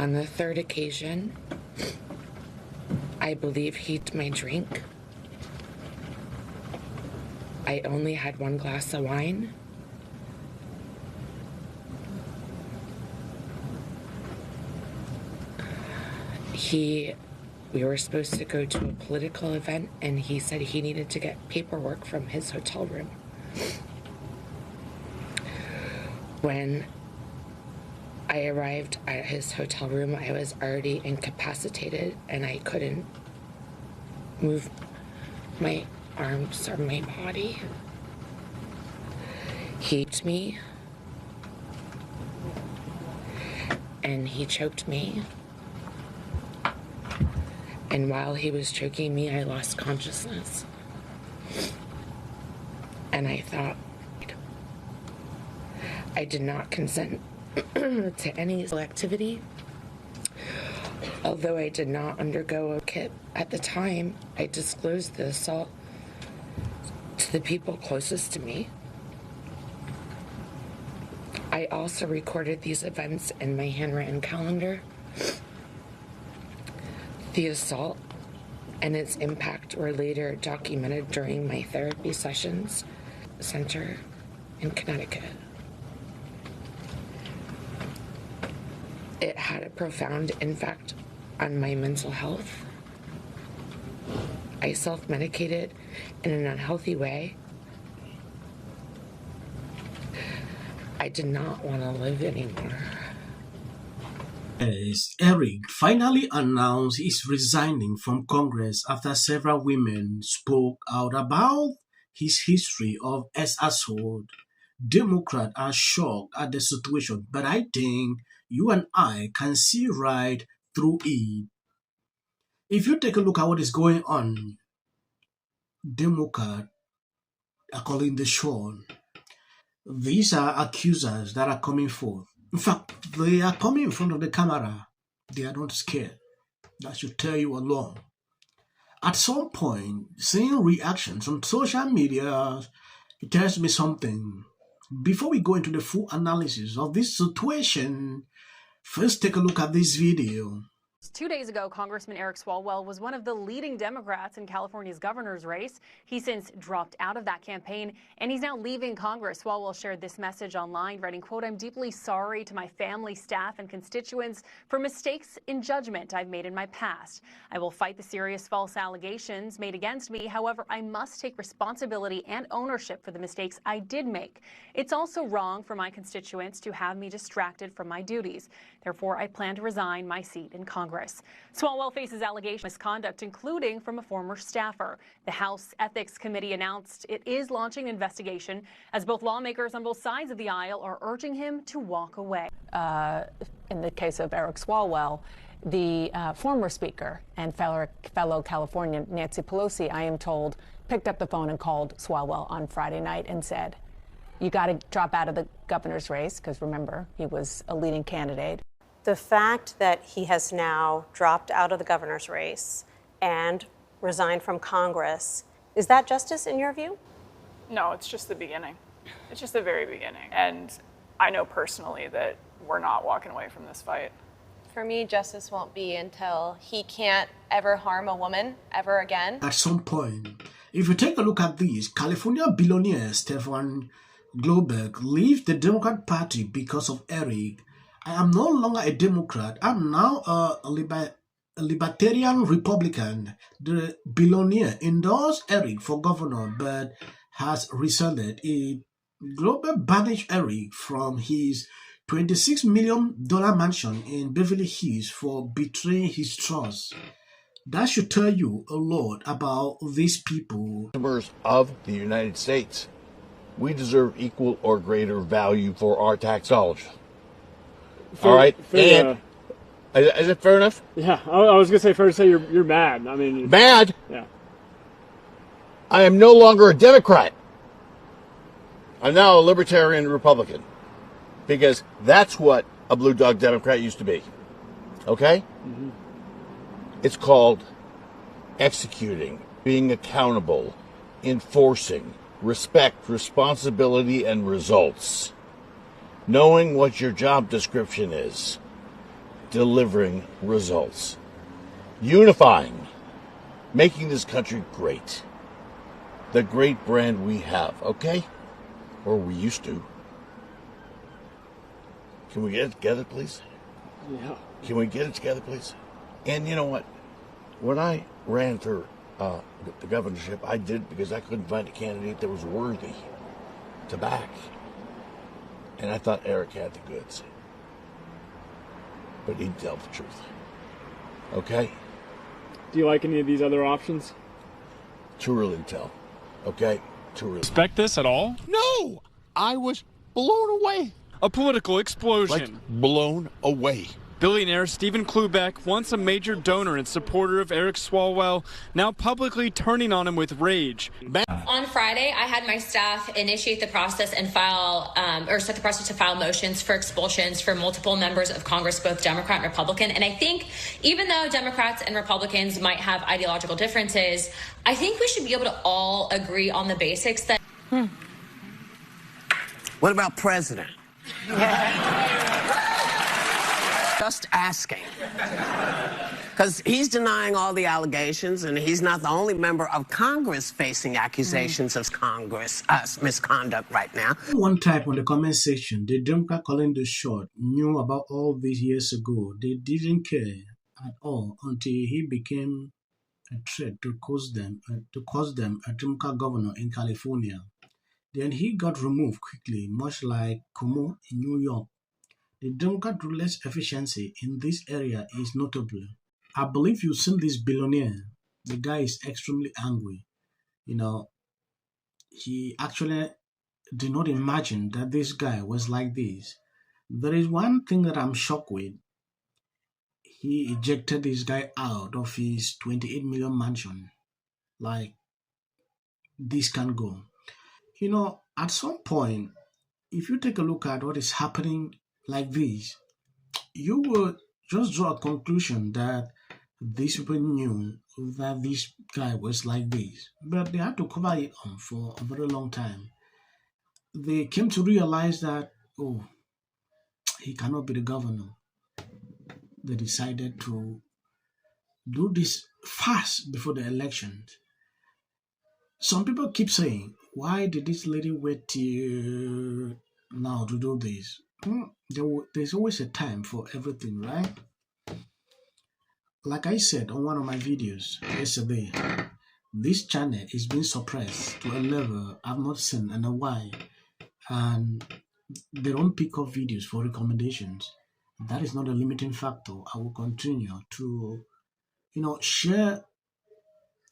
On the third occasion, I believe he took my drink. I only had one glass of wine. We were supposed to go to a political event, and he said he needed to get paperwork from his hotel room. When I arrived at his hotel room, I was already incapacitated, and I couldn't move my arms or my body. He choked me, and he choked me. And while he was choking me, I lost consciousness. And I thought, I did not consent to any activity. Although I did not undergo a kit at the time, I disclosed the assault to the people closest to me. I also recorded these events in my handwritten calendar. The assault and its impact were later documented during my therapy sessions center in Connecticut. It had a profound impact on my mental health. I self-medicated in an unhealthy way. I did not want to live anymore. Yes, Eric finally announced he's resigning from Congress after several women spoke out about his history of assault. Democrats are shocked at the situation, but I think you and I can see right through it. If you take a look at what is going on, Democrats are calling the shot. These are accusers that are coming forth. In fact, they are coming in front of the camera. They are not scared. That should tell you a lot. At some point, seeing reactions on social media, it tells me something. Before we go into the full analysis of this situation, first take a look at this video. 2 days ago, Congressman Eric Swalwell was one of the leading Democrats in California's governor's race. He since dropped out of that campaign, and he's now leaving Congress. Swalwell shared this message online, writing, quote, "I'm deeply sorry to my family, staff, and constituents for mistakes in judgment I've made in my past. I will fight the serious false allegations made against me. However, I must take responsibility and ownership for the mistakes I did make. It's also wrong for my constituents to have me distracted from my duties. Therefore, I plan to resign my seat in Congress." Swalwell faces allegations of misconduct, including from a former staffer. The House Ethics Committee announced it is launching an investigation as both lawmakers on both sides of the aisle are urging him to walk away. In the case of Eric Swalwell, the former speaker and fellow Californian Nancy Pelosi, I am told, picked up the phone and called Swalwell on Friday night and said, "You got to drop out of the governor's race," because remember, he was a leading candidate. The fact that he has now dropped out of the governor's race and resigned from Congress, is that justice in your view? No, it's just the beginning. It's just the very beginning. And I know personally that we're not walking away from this fight. For me, justice won't be until he can't ever harm a woman ever again. At some point, if you take a look at this, California billionaire Stefan Globerg leaves the Democrat Party because of Eric. I am no longer a Democrat. I'm now a libertarian Republican. The billionaire endorsed Eric for governor, but has rescinded it. Globerg banished Eric from his $26 million mansion in Beverly Hills for betraying his trust. That should tell you a lot about these people. Customers of the United States, we deserve equal or greater value for our tax dollars. All right, and is it fair enough? Yeah, I was gonna say fair to say you're mad. I mean, mad? Yeah. I am no longer a Democrat. I'm now a libertarian Republican, because that's what a blue dog Democrat used to be. Okay? Mm-hmm. It's called executing, being accountable, enforcing, respect, responsibility, and results. Knowing what your job description is. delivering results, unifying, making this country great. The great brand we have, okay? Or we used to. Can we get it together, please? Yeah. Can we get it together, please? And you know what? When I ran for the governorship, I did it because I couldn't find a candidate that was worthy to back. And I thought Eric had the goods. But he didn't tell the truth. Okay? Do you like any of these other options? Too early to tell. Okay? Too early. Expect this at all? No! I was blown away. A political explosion. Like, blown away. Billionaire Stephen Klubeck, once a major donor and supporter of Eric Swalwell, now publicly turning on him with rage. On Friday, I had my staff initiate the process and file, or start the process to file motions for expulsions for multiple members of Congress, both Democrat and Republican. And I think even though Democrats and Republicans might have ideological differences, I think we should be able to all agree on the basics that. What about president? Just asking. Because he's denying all the allegations, and he's not the only member of Congress facing accusations of misconduct right now. One type on the comment section, the Democrat calling the shot knew about all these years ago. They didn't care at all until he became a threat to cause them a Democrat governor in California. Then he got removed quickly, much like Cuomo in New York. The Democrat ruler's efficiency in this area is notable. I believe you've seen this billionaire. The guy is extremely angry. You know, he actually did not imagine that this guy was like this. There is one thing that I'm shocked with. He ejected this guy out of his 28 million mansion. Like, this can go. You know, at some point, if you take a look at what is happening like this, you will just draw a conclusion that these people knew that this guy was like this, but they had to cover it on for a very long time. They came to realize that, oh, he cannot be the governor. They decided to do this fast before the elections. Some people keep saying, why did this lady wait till now to do this? There's always a time for everything, right? Like I said on one of my videos yesterday, this channel is being suppressed to a level I've not seen in a while, and they don't pick up videos for recommendations. That is not a limiting factor. I will continue to, share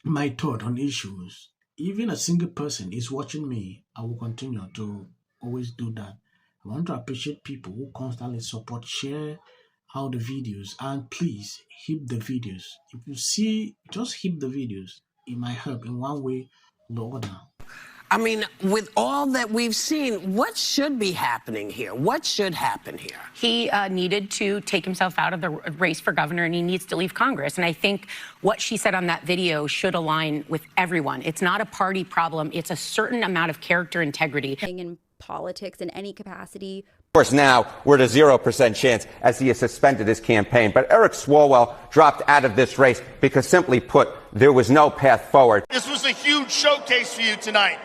my thought on issues. Even a single person is watching me, I will continue to always do that. I want to appreciate people who constantly support, share out the videos, and please hit the videos. If you see, just hit the videos. It might help in one way or the other. I mean, with all that we've seen, what should be happening here? What should happen here? He needed to take himself out of the race for governor, and he needs to leave Congress. And I think what she said on that video should align with everyone. It's not a party problem. It's a certain amount of character integrity. In politics in any capacity. Of course, now we're at a 0% chance as he has suspended his campaign. But Eric Swalwell dropped out of this race because, simply put, there was no path forward. This was a huge showcase for you tonight.